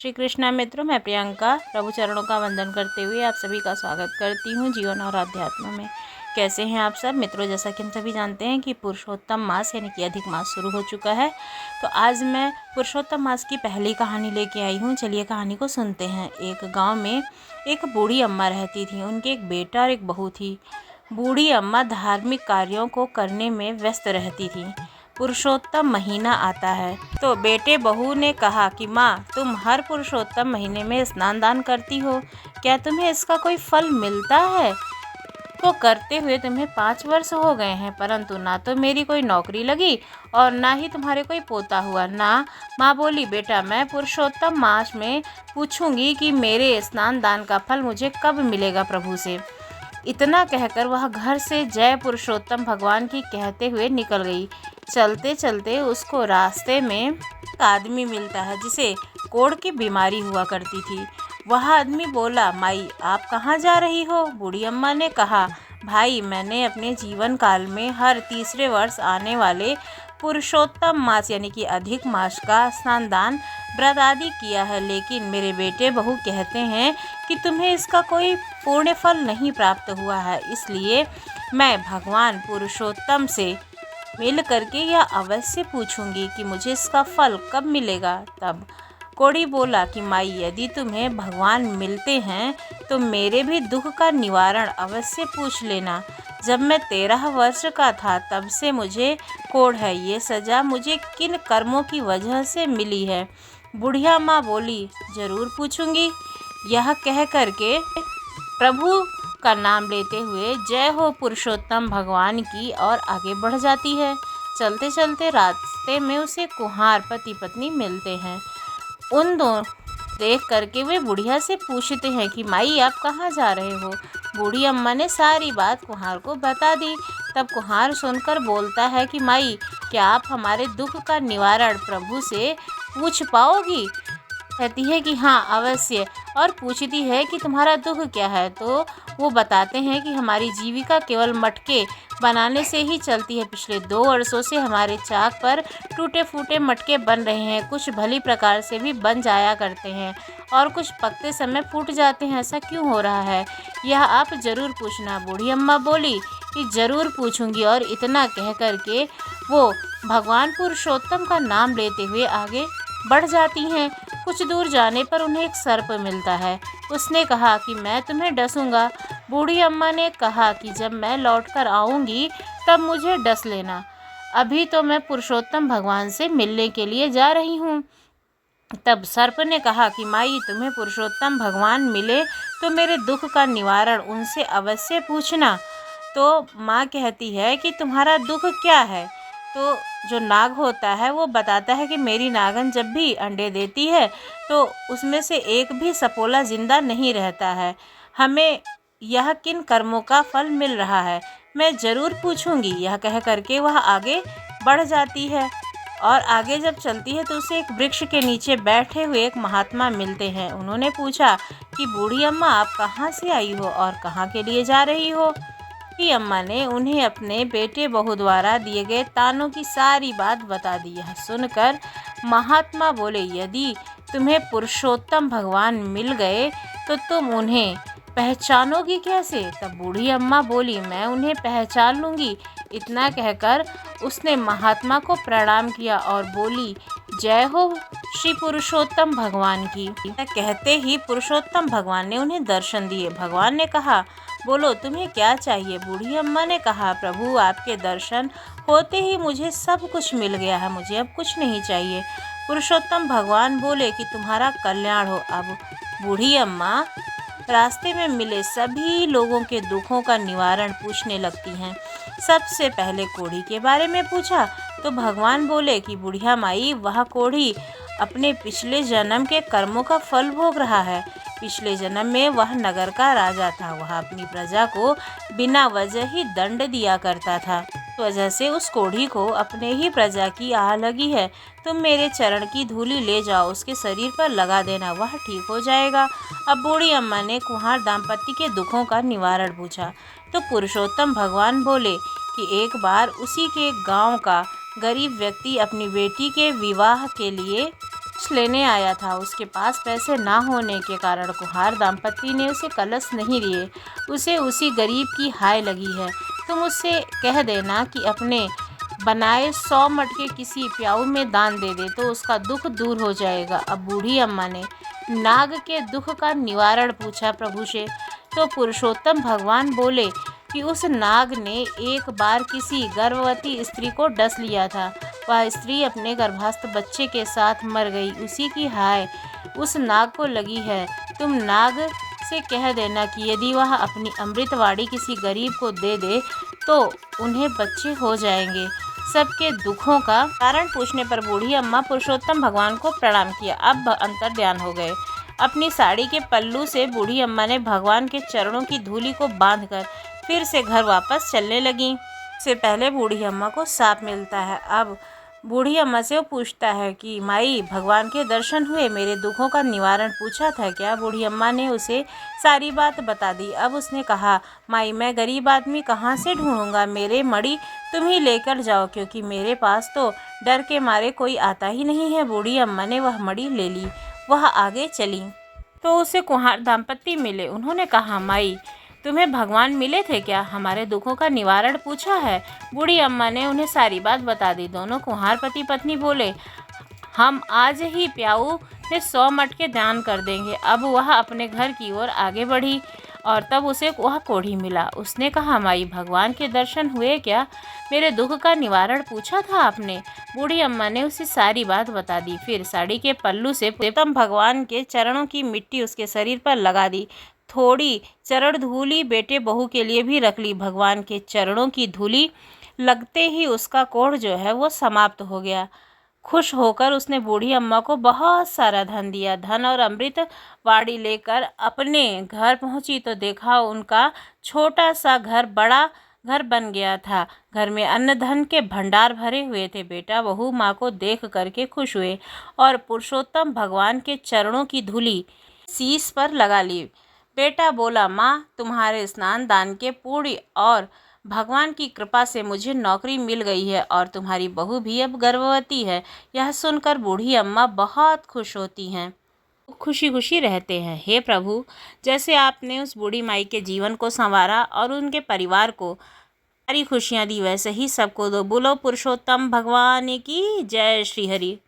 श्री कृष्णा मित्रों, मैं प्रियंका प्रभु चरणों का वंदन करते हुए आप सभी का स्वागत करती हूँ जीवन और आध्यात्म में। कैसे हैं आप सब मित्रों? जैसा कि हम सभी जानते हैं कि पुरुषोत्तम मास यानी कि अधिक मास शुरू हो चुका है। तो आज मैं पुरुषोत्तम मास की पहली कहानी लेके आई हूँ। चलिए कहानी को सुनते हैं। एक गाँव में एक बूढ़ी अम्मा रहती थी। उनके एक बेटा और एक बहू थी। बूढ़ी अम्मा धार्मिक कार्यों को करने में व्यस्त रहती थी। पुरुषोत्तम महीना आता है तो बेटे बहू ने कहा कि माँ, तुम हर पुरुषोत्तम महीने में स्नान दान करती हो, क्या तुम्हें इसका कोई फल मिलता है? तो करते हुए तुम्हें 5 वर्ष हो गए हैं, परंतु ना तो मेरी कोई नौकरी लगी और ना ही तुम्हारे कोई पोता हुआ। ना। माँ बोली, बेटा मैं पुरुषोत्तम मास में पूछूंगी कि मेरे स्नान दान का फल मुझे कब मिलेगा प्रभु से। इतना कहकर वह घर से जय पुरुषोत्तम भगवान की कहते हुए निकल गई। चलते चलते उसको रास्ते में एक आदमी मिलता है जिसे कोढ़ की बीमारी हुआ करती थी। वह आदमी बोला, माई आप कहाँ जा रही हो? बूढ़ी अम्मा ने कहा, भाई मैंने अपने जीवन काल में हर तीसरे वर्ष आने वाले पुरुषोत्तम मास यानी कि अधिक मास का स्नान दान व्रत आदि किया है, लेकिन मेरे बेटे बहू कहते हैं कि तुम्हें इसका कोई पूर्ण फल नहीं प्राप्त हुआ है। इसलिए मैं भगवान पुरुषोत्तम से मिल करके यह अवश्य पूछूंगी कि मुझे इसका फल कब मिलेगा। तब कोढ़ी बोला कि माई, यदि तुम्हें भगवान मिलते हैं तो मेरे भी दुख का निवारण अवश्य पूछ लेना। जब मैं 13 वर्ष का था तब से मुझे कोढ़ है। ये सजा मुझे किन कर्मों की वजह से मिली है? बुढ़िया माँ बोली, जरूर पूछूंगी। यह कह करके प्रभु का नाम लेते हुए जय हो पुरुषोत्तम भगवान की और आगे बढ़ जाती है। चलते चलते रास्ते में उसे कुम्हार पति पत्नी मिलते हैं। उन दोनों देख करके वे बुढ़िया से पूछते हैं कि माई आप कहाँ जा रहे हो? बूढ़ी अम्मा ने सारी बात कुम्हार को बता दी। तब कुम्हार सुनकर बोलता है कि माई, क्या आप हमारे दुख का निवारण प्रभु से पूछ पाओगी? कहती है कि हाँ अवश्य, और पूछती है कि तुम्हारा दुख क्या है? तो वो बताते हैं कि हमारी जीविका केवल मटके बनाने से ही चलती है। पिछले 2 वर्षों से हमारे चाक पर टूटे फूटे मटके बन रहे हैं। कुछ भली प्रकार से भी बन जाया करते हैं और कुछ पकते समय फूट जाते हैं। ऐसा क्यों हो रहा है? यह आप ज़रूर पूछना। बूढ़ी अम्मा बोली कि ज़रूर पूछूंगी, और इतना कह करके वो भगवान पुरुषोत्तम का नाम लेते हुए आगे बढ़ जाती हैं। कुछ दूर जाने पर उन्हें एक सर्प मिलता है। उसने कहा कि मैं तुम्हें डसूंगा। बूढ़ी अम्मा ने कहा कि जब मैं लौटकर आऊंगी तब मुझे डस लेना। अभी तो मैं पुरुषोत्तम भगवान से मिलने के लिए जा रही हूँ। तब सर्प ने कहा कि माई, तुम्हें पुरुषोत्तम भगवान मिले तो मेरे दुख का निवारण उनसे अवश्य पूछना। तो माँ कहती है कि तुम्हारा दुख क्या है? तो जो नाग होता है वो बताता है कि मेरी नागन जब भी अंडे देती है तो उसमें से एक भी सपोला जिंदा नहीं रहता है। हमें यह किन कर्मों का फल मिल रहा है? मैं ज़रूर पूछूंगी। यह कह करके वह आगे बढ़ जाती है और आगे जब चलती है तो उसे एक वृक्ष के नीचे बैठे हुए एक महात्मा मिलते हैं। उन्होंने पूछा कि बूढ़ी अम्मा आप कहाँ से आई हो और कहाँ के लिए जा रही हो? बूढ़ी अम्मा ने उन्हें अपने बेटे बहू द्वारा दिए गए तानों की सारी बात बता दी। यह सुनकर महात्मा बोले, यदि तुम्हें पुरुषोत्तम भगवान मिल गए तो तुम उन्हें पहचानोगी कैसे? तब बूढ़ी अम्मा बोली, मैं उन्हें पहचान लूँगी। इतना कहकर उसने महात्मा को प्रणाम किया और बोली, जय हो श्री पुरुषोत्तम भगवान की। कहते ही पुरुषोत्तम भगवान ने उन्हें दर्शन दिए। भगवान ने कहा, बोलो तुम्हें क्या चाहिए? बूढ़ी अम्मा ने कहा, प्रभु आपके दर्शन होते ही मुझे सब कुछ मिल गया है, मुझे अब कुछ नहीं चाहिए। पुरुषोत्तम भगवान बोले कि तुम्हारा कल्याण हो। अब बूढ़ी अम्मा रास्ते में मिले सभी लोगों के दुखों का निवारण पूछने लगती हैं। सबसे पहले कोढ़ी के बारे में पूछा तो भगवान बोले कि बुढ़िया माई, वह कोढ़ी अपने पिछले जन्म के कर्मों का फल भोग रहा है। पिछले जन्म में वह नगर का राजा था। वह अपनी प्रजा को बिना वजह ही दंड दिया करता था। इस वजह से उस कोढ़ी को अपने ही प्रजा की आह लगी है। तुम मेरे चरण की धूली ले जाओ, उसके शरीर पर लगा देना, वह ठीक हो जाएगा। अब बूढ़ी अम्मा ने कुम्हार दाम्पत्य के दुखों का निवारण पूछा तो पुरुषोत्तम भगवान बोले कि एक बार उसी के गांव का गरीब व्यक्ति अपनी बेटी के विवाह के लिए कुछ लेने आया था। उसके पास पैसे ना होने के कारण कुम्हार दंपत्ति ने उसे कलश नहीं दिए। उसे उसी गरीब की हाय लगी है। तुम उससे कह देना कि अपने बनाए 100 मटके किसी प्याऊ में दान दे दे तो उसका दुख दूर हो जाएगा। अब बूढ़ी अम्मा ने नाग के दुख का निवारण पूछा प्रभु से, तो पुरुषोत्तम भगवान बोले कि उस नाग ने एक बार किसी गर्भवती स्त्री को डस लिया था। वह स्त्री अपने गर्भस्थ बच्चे के साथ मर गई। उसी की हाय उस नाग को लगी है। तुम नाग से कह देना कि यदि वह अपनी अमृतवाणी किसी गरीब को दे दे तो उन्हें बच्चे हो जाएंगे। सबके दुखों का कारण पूछने पर बूढ़ी अम्मा पुरुषोत्तम भगवान को प्रणाम किया। अब अंतर ध्यान हो गए। अपनी साड़ी के पल्लू से बूढ़ी अम्मा ने भगवान के चरणों की धूली को बांधकर फिर से घर वापस चलने लगी। से पहले बूढ़ी अम्मा को साप मिलता है। अब बूढ़ी अम्मा से वो पूछता है कि माई, भगवान के दर्शन हुए, मेरे दुखों का निवारण पूछा था क्या? बूढ़ी अम्मा ने उसे सारी बात बता दी। अब उसने कहा, माई, मैं गरीब आदमी कहाँ से ढूंढूंगा? मेरे मड़ी तुम ही लेकर जाओ, क्योंकि मेरे पास तो डर के मारे कोई आता ही नहीं है। बूढ़ी अम्मा ने वह मड़ी ले ली। वह आगे चली तो उसे कुम्हार दाम्पत्य मिले। उन्होंने कहा, माई, तुम्हें भगवान मिले थे क्या? हमारे दुखों का निवारण पूछा है। बूढ़ी अम्मा ने उन्हें सारी बात बता दी। दोनों कुम्हार पति पत्नी बोले, हम आज ही प्याऊ ने 100 मटके दान कर देंगे। अब वह अपने घर की ओर आगे बढ़ी और तब उसे वह कोढ़ी मिला। उसने कहा, माई, भगवान के दर्शन हुए क्या? मेरे दुख का निवारण पूछा था आपने? बूढ़ी अम्मा ने उसे सारी बात बता दी। फिर साड़ी के पल्लू से पुरुषोत्तम भगवान के चरणों की मिट्टी उसके शरीर पर लगा दी। थोड़ी चरण धूली बेटे बहू के लिए भी रख ली। भगवान के चरणों की धूली लगते ही उसका कोढ़ जो है वो समाप्त हो गया। खुश होकर उसने बूढ़ी अम्मा को बहुत सारा धन दिया। धन और अमृत वाड़ी लेकर अपने घर पहुंची तो देखा उनका छोटा सा घर बड़ा घर बन गया था। घर में अन्न धन के भंडार भरे हुए थे। बेटा बहू माँ को देख करके खुश हुए और पुरुषोत्तम भगवान के चरणों की धूली शीश पर लगा ली। बेटा बोला, माँ, तुम्हारे स्नान दान के पुण्य और भगवान की कृपा से मुझे नौकरी मिल गई है और तुम्हारी बहू भी अब गर्भवती है। यह सुनकर बूढ़ी अम्मा बहुत खुश होती हैं, खुशी खुशी रहते हैं। हे प्रभु, जैसे आपने उस बूढ़ी माई के जीवन को संवारा और उनके परिवार को सारी खुशियाँ दी, वैसे ही सबको दो। बोलो पुरुषोत्तम भगवान की जय। श्री हरि।